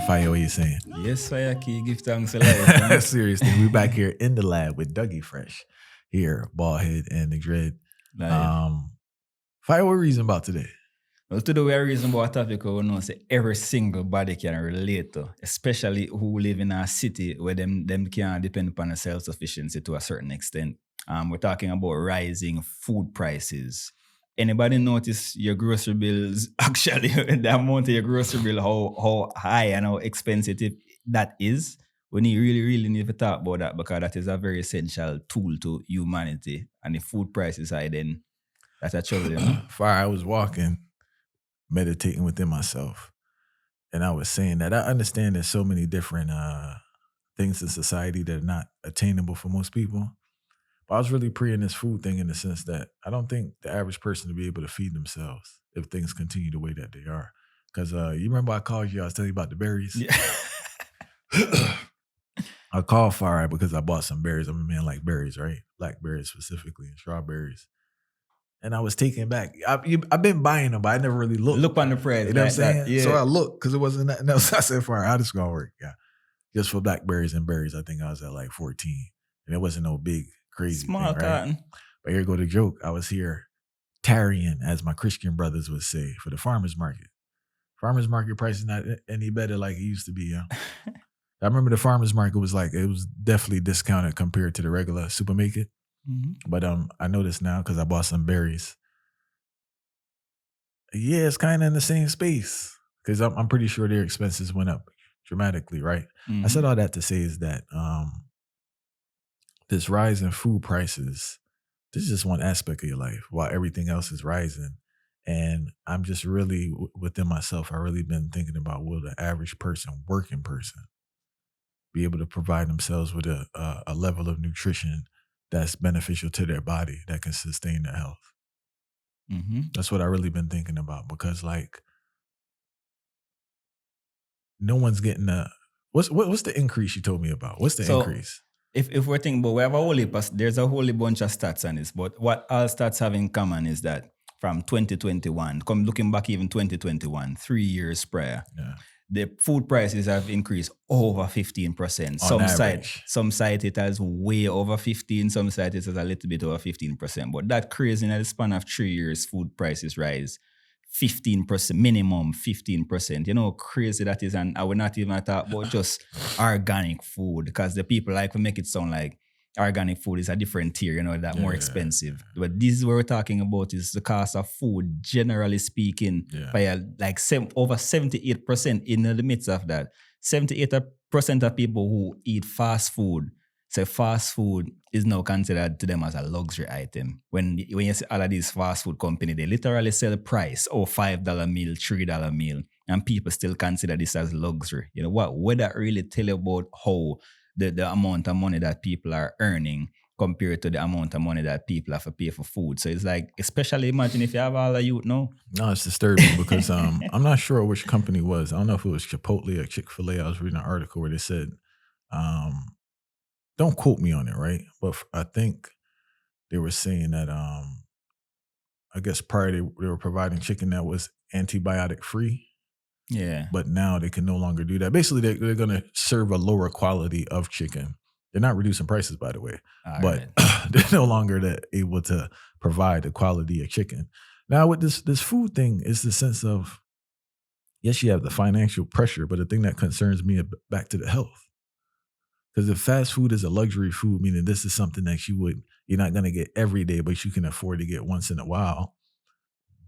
Fire, what you saying? Yes, Autarchii, give thanks to life. Seriously, we back here in the lab with Dougie Fresh here, Ballhead and the Dread. Fire, what reason about today? Well, today we are reason about a topic we know say every single body can relate to, especially who live in a city where them can depend upon a self-sufficiency to a certain extent. We're talking about rising food prices. Anybody notice your grocery bills, actually, the amount of your grocery bill, how high and how expensive that is? We really need to talk about that because that is a very essential tool to humanity. And if food prices high, then that's a trouble, you know? Fire, I was walking, meditating within myself, and I was saying that I understand there's so many different things in society that are not attainable for most people. But I was really preying this food thing in the sense that I don't think the average person will be able to feed themselves if things continue the way that they are. Because you remember I called you, I was telling you about the berries? Yeah. I called Fire because I bought some berries. I'm a man like berries, right? Blackberries specifically and strawberries. And I was taken back. I've been buying them, but I never really looked. Look on the price. You know what I'm saying? Yeah. So I looked because it wasn't nothing else. I said, Fire, how this going to work? Yeah. Just for blackberries and berries, I think I was at like 14. And it wasn't no big, crazy Small thing, cotton. Right? But here go the joke. I was here tarrying, as my Christian brothers would say, for the farmer's market. Farmer's market price is not any better like it used to be. I remember the farmer's market was like, it was definitely discounted compared to the regular supermarket. Mm-hmm. But I noticed now because I bought some berries. Yeah, it's kind of in the same space because I'm pretty sure their expenses went up dramatically, right? Mm-hmm. I said all that to say is that this rise in food prices, this is just one aspect of your life while everything else is rising. And I'm just really within myself, I really been thinking about will the average person, working person, be able to provide themselves with a level of nutrition that's beneficial to their body that can sustain their health. Mm-hmm. That's what I really been thinking about because like no one's getting what's the increase you told me about? What's the increase? If we're thinking about, there's a whole bunch of stats on this, but what all stats have in common is that from 2021, looking back even 2021, 3 years prior, the food prices have increased over 15%. Some site it has way over 15, some site it has a little bit over 15%. But that crazy in the span of 3 years, food prices rise 15%, minimum 15%. You know how crazy that is, and I will not even talk about just organic food because the people like to make it sound like organic food is a different tier, you know, that more expensive. But this is what we're talking about is the cost of food, generally speaking, by like over 78% in the midst of that. 78% of people who eat fast food, so fast food is now considered to them as a luxury item. When you see all of these fast food companies, they literally sell a price, $5 meal, $3 meal, and people still consider this as luxury. You know what? Would that really tell you about how the amount of money that people are earning compared to the amount of money that people have to pay for food? So it's like, especially imagine if you have all of youth now. No, it's disturbing because I'm not sure which company it was. I don't know if it was Chipotle or Chick-fil-A. I was reading an article where they said, don't quote me on it, right? But I think they were saying that I guess prior they were providing chicken that was antibiotic free. Yeah. But now they can no longer do that. Basically, they're going to serve a lower quality of chicken. They're not reducing prices, by the way. But they're no longer able to provide the quality of chicken. Now, with this food thing, is the sense of, yes, you have the financial pressure, but the thing that concerns me is back to the health. Because if fast food is a luxury food, meaning this is something that you're not going to get every day, but you can afford to get once in a while,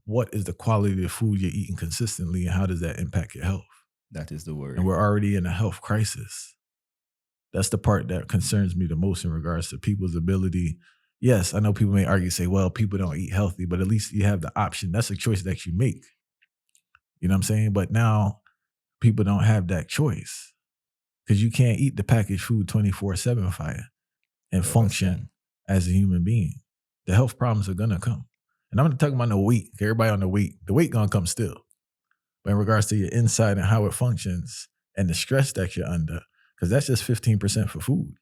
what is the quality of the food you're eating consistently and how does that impact your health? That is the word. And we're already in a health crisis. That's the part that concerns me the most in regards to people's ability. Yes, I know people may argue, say, well, people don't eat healthy, but at least you have the option. That's a choice that you make. You know what I'm saying? But now people don't have that choice because you can't eat the packaged food 24/7 fire and function as a human being. The health problems are going to come. And I'm not talking about no weight. Everybody on the weight gonna come still. But in regards to your inside and how it functions and the stress that you're under, because that's just 15% for food.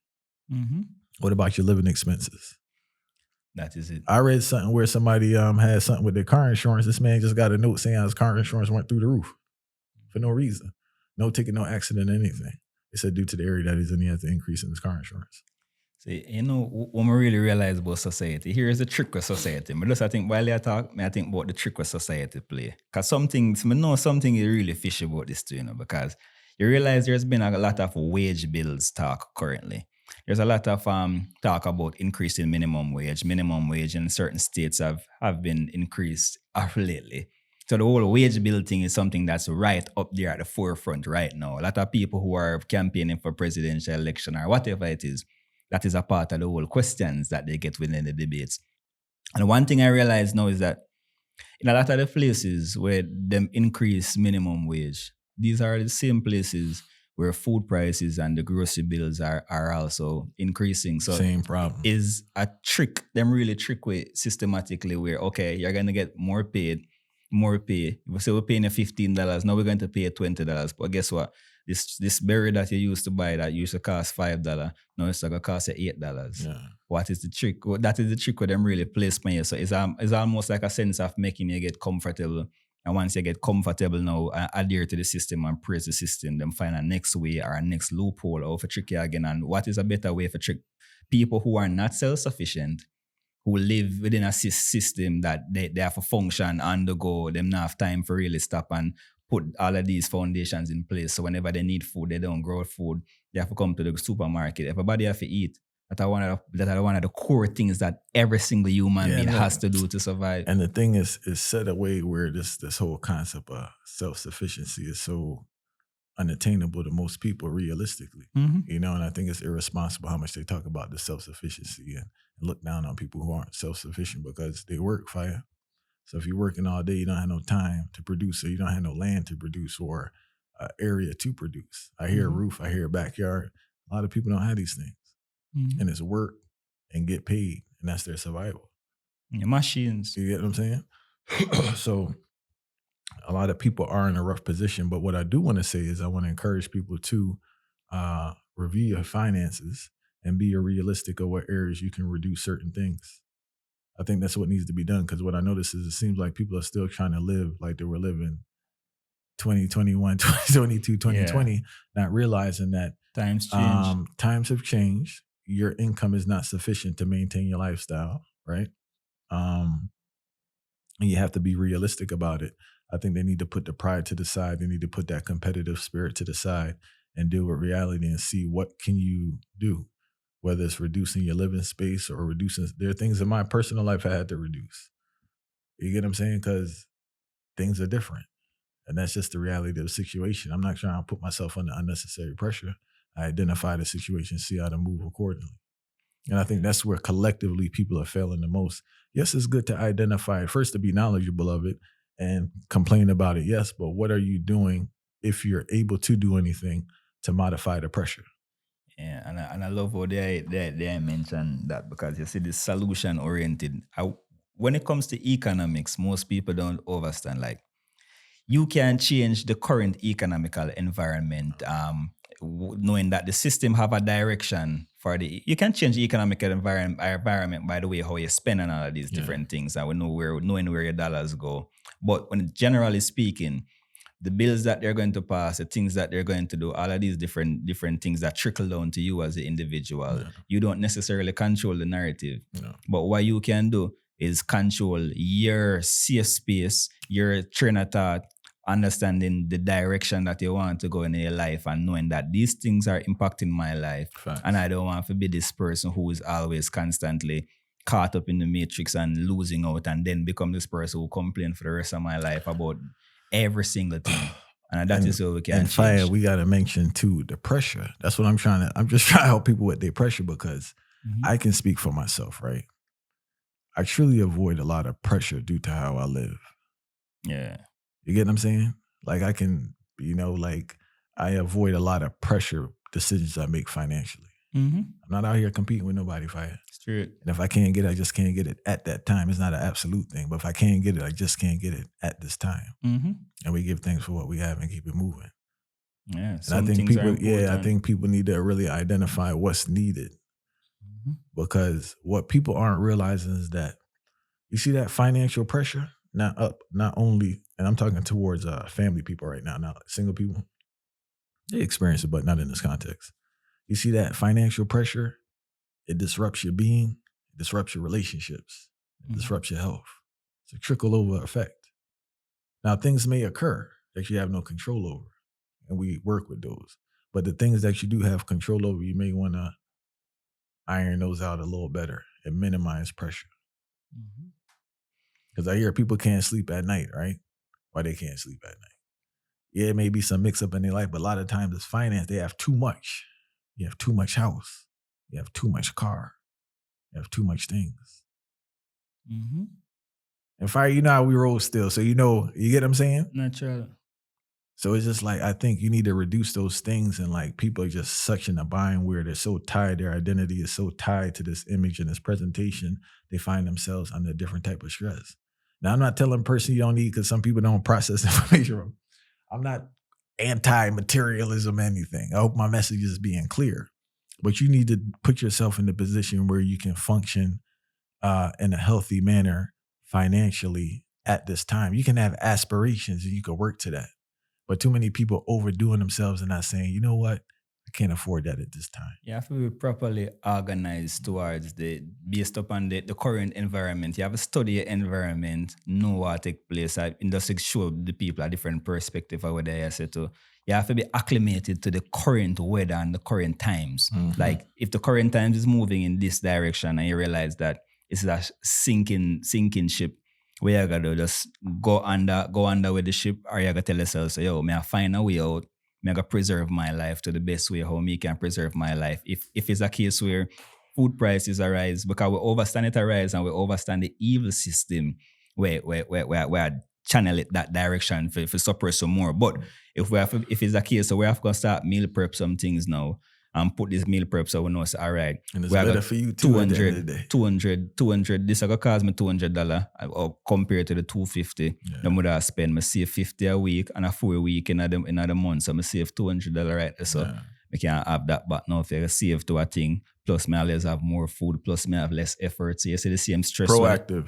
Mm-hmm. What about your living expenses? That is it. I read something where somebody had something with their car insurance. This man just got a note saying his car insurance went through the roof for no reason. No ticket, no accident, anything. They said due to the area that he's in, he has to increase in his car insurance. See, when we really realize about society, here is the trick with society. But just I think while I talk, I think about the trick with society play. Because some things, I know something is really fishy about this too, because you realize there's been a lot of wage bills talk currently. There's a lot of talk about increasing minimum wage. Minimum wage in certain states have been increased lately. So the whole wage bill thing is something that's right up there at the forefront right now. A lot of people who are campaigning for presidential election or whatever it is, that is a part of the whole questions that they get within the debates. And one thing I realize now is that in a lot of the places where them increase minimum wage, these are the same places where food prices and the grocery bills are also increasing. So same problem is a trick, them really trick way systematically where, okay, you're going to get more pay. If say we're paying $15, now we're going to pay $20. But guess what? This berry that you used to buy that used to cost $5, now it's going to cost you $8. Yeah. What is the trick? That is the trick where them really place on you. So it's almost like a sense of making you get comfortable. And once you get comfortable now, adhere to the system and praise the system, then find a next way or a next loophole or for trick you again. And what is a better way for trick people who are not self-sufficient, who live within a system that they have to function on the go, them not have time for really stop and put all of these foundations in place. So whenever they need food, they don't grow food. They have to come to the supermarket. Everybody have to eat. That are one of the core things that every single human being has to do to survive. And the thing is set away where this whole concept of self-sufficiency is so unattainable to most people realistically. Mm-hmm. And I think it's irresponsible how much they talk about the self-sufficiency and look down on people who aren't self-sufficient because they work fire. So if you're working all day, you don't have no time to produce, or you don't have no land to produce or area to produce. I hear a roof, I hear a backyard. A lot of people don't have these things. Mm-hmm. And it's work and get paid, and that's their survival. Machines. You get what I'm saying? So a lot of people are in a rough position, but what I do want to say is I want to encourage people to review your finances and be realistic of what areas you can reduce certain things. I think that's what needs to be done, because what I notice is it seems like people are still trying to live like they were living 2021, 2022, 2020, not realizing that times change. Times have changed. Your income is not sufficient to maintain your lifestyle, right? And you have to be realistic about it. I think they need to put the pride to the side. They need to put that competitive spirit to the side and deal with reality and see what can you do, whether it's reducing your living space or reducing. There are things in my personal life I had to reduce. You get what I'm saying? Because things are different. And that's just the reality of the situation. I'm not trying to put myself under unnecessary pressure. I identify the situation, see how to move accordingly. And I think that's where collectively people are failing the most. Yes, it's good to identify it, first to be knowledgeable of it and complain about it, yes, but what are you doing if you're able to do anything to modify the pressure? Yeah, and I love how they mentioned that, because you see this solution oriented. When it comes to economics, most people don't understand, like, you can change the current economical environment, knowing that the system have a direction for you can change the economic environment by the way how you spend on all of these different things, and knowing where your dollars go. But when generally speaking, the bills that they're going to pass, the things that they're going to do, all of these different things that trickle down to you as an individual, you don't necessarily control the narrative. But what you can do is control your safe space, your train of thought, understanding the direction that you want to go in your life, and knowing that these things are impacting my life. Facts. And I don't want to be this person who is always constantly caught up in the matrix and losing out, and then become this person who complain for the rest of my life about every single thing. And that is what we can change. And we got to mention too, the pressure. That's what I'm just trying to help people with their pressure, because I can speak for myself, right? I truly avoid a lot of pressure due to how I live. Yeah. You get what I'm saying? Like I can, I avoid a lot of pressure decisions I make financially. I'm not out here competing with nobody, fire. It's true. And if I can't get it, I just can't get it at that time. It's not an absolute thing, but if I can't get it, I just can't get it at this time. And we give thanks for what we have and keep it moving. Yeah. And I think people need to really identify what's needed. Because what people aren't realizing is that you see that financial pressure not only, and I'm talking towards family people right now, not single people. They experience it, but not in this context. You see that financial pressure, it disrupts your being, it disrupts your relationships, it disrupts your health. It's a trickle over effect. Now, things may occur that you have no control over, and we work with those. But the things that you do have control over, you may want to iron those out a little better and minimize pressure. Because I hear people can't sleep at night, right? Why they can't sleep at night? Yeah, it may be some mix up in their life, but a lot of times it's finance. They have too much. You have too much house. You have too much car. You have too much things. And fire, you know how we roll still. So you know, you get what I'm saying? Natural. So it's just like, I think you need to reduce those things, and like people are just such in a bind where they're so tied, their identity is so tied to this image and this presentation, they find themselves under a different type of stress. Now, I'm not telling a person you don't need, because some people don't process information. I'm not anti-materialism or anything. I hope my message is being clear. But you need to put yourself in the position where you can function in a healthy manner financially at this time. You can have aspirations and you can work to that. But too many people overdoing themselves and not saying, you know what, I can't afford that at this time. You have to be properly organized towards based upon the current environment. You have to study your environment, know what takes place. And just show the people a different perspective of what they say to. You have to be acclimated to the current weather and the current times. Like if the current times is moving in this direction and you realize that it's a sinking ship, where you gotta just go under with the ship, or you gotta tell yourself, so, yo, may I find a way out, may I gotta preserve my life to the best way how me can preserve my life. If it's a case where food prices arise, because we overstand it arise and we overstand the evil system where channel it that direction for suppress some more. But if it's a case, so we have to start meal prep some things now. And put this meal prep so we know it's all right. And it's better for you too. 200. This is going to cost me $200 compared to the $250. The more I spend, I save $50 a week and a 4 week in the month. So I save $200 right there. So I can't have that back now if I save to a thing. Plus, I always have more food. Plus, I have less effort. So you see the same stress. Proactive.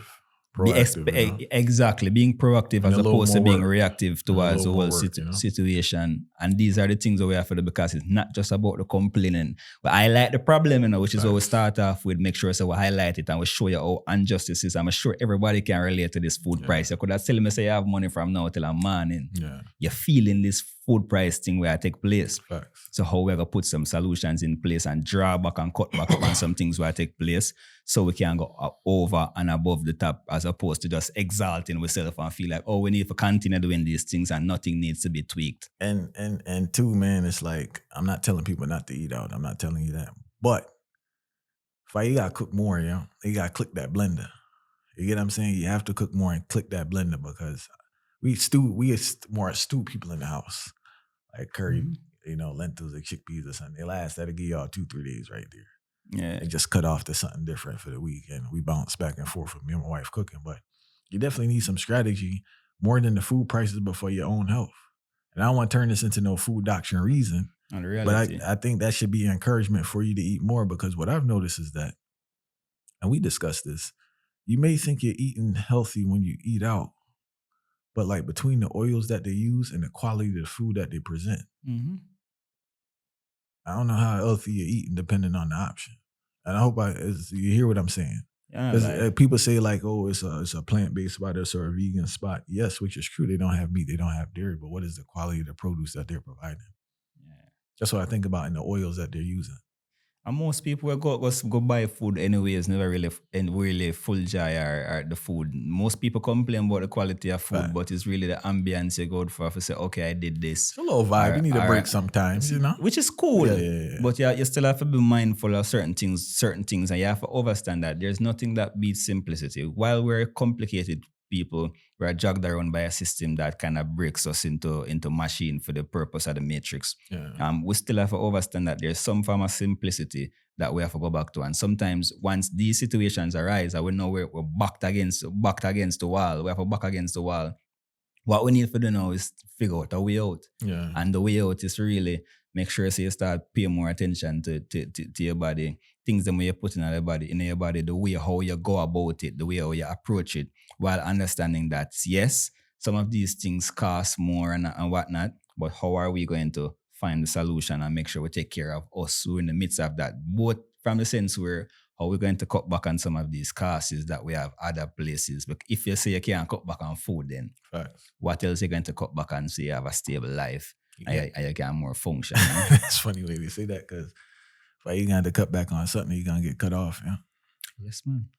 Exactly, being proactive as opposed to being reactive towards the whole situation. And these are the things that we have to do, because it's not just about the complaining. But I highlight the problem, which is how we start off with. Make sure so we highlight it and we show you how injustice is. I'm sure everybody can relate to this food price. You could have tell me, say, you have money from now till a morning. You're feeling this food price thing where it take place. So how we're going to put some solutions in place and draw back and cut back on some things where it take place, so we can go over and above the top, as opposed to just exalting ourselves and feel like, oh, we need to continue doing these things and nothing needs to be tweaked. And too, man, it's like, I'm not telling people not to eat out. I'm not telling you that. But you got to cook more, you got to click that blender. You get what I'm saying? You have to cook more and click that blender, because we are more stew people in the house. Like curry, lentils or chickpeas or something. That'll give y'all 2-3 days right there. Yeah. And just cut off to something different for the week. And we bounce back and forth with me and my wife cooking. But you definitely need some strategy more than the food prices, but for your own health. And I don't want to turn this into no food doctrine reason. But I think that should be encouragement for you to eat more, because what I've noticed is that, and we discussed this, you may think you're eating healthy when you eat out, but like between the oils that they use and the quality of the food that they present, I don't know how healthy you're eating depending on the option. And I hope you hear what I'm saying. Because people say like, oh, it's a plant-based spot or a vegan spot. Yes, which is true. They don't have meat, they don't have dairy, but what is the quality of the produce that they're providing? That's what I think about in the oils that they're using. And most people will go buy food anyways, never really full joy or the food. Most people complain about the quality of food, but it's really the ambiance you go for say, okay, I did this. It's a little vibe. You need a break sometimes, Which is cool. Yeah. But you still have to be mindful of certain things, and you have to understand that there's nothing that beats simplicity. While we're complicated people, we're dragged around by a system that kind of breaks us into machine for the purpose of the matrix. We still have to understand that there's some form of simplicity that we have to go back to. And sometimes once these situations arise, and we know we're backed against the wall, we have to back against the wall. What we need to do now is figure out a way out. And the way out is really make sure you start paying more attention to your body, things that you put in your body, the way how you go about it, the way how you approach it, while understanding that, yes, some of these things cost more and whatnot, but how are we going to find the solution and make sure we take care of us who are in the midst of that. Both from the sense where how we're going to cut back on some of these costs is that we have other places. But if you say you can't cut back on food, then what else are you going to cut back on so you have a stable life and you can more function? It's funny way they say that because if you got to cut back on something, you're going to get cut off. Yeah? Yes, man.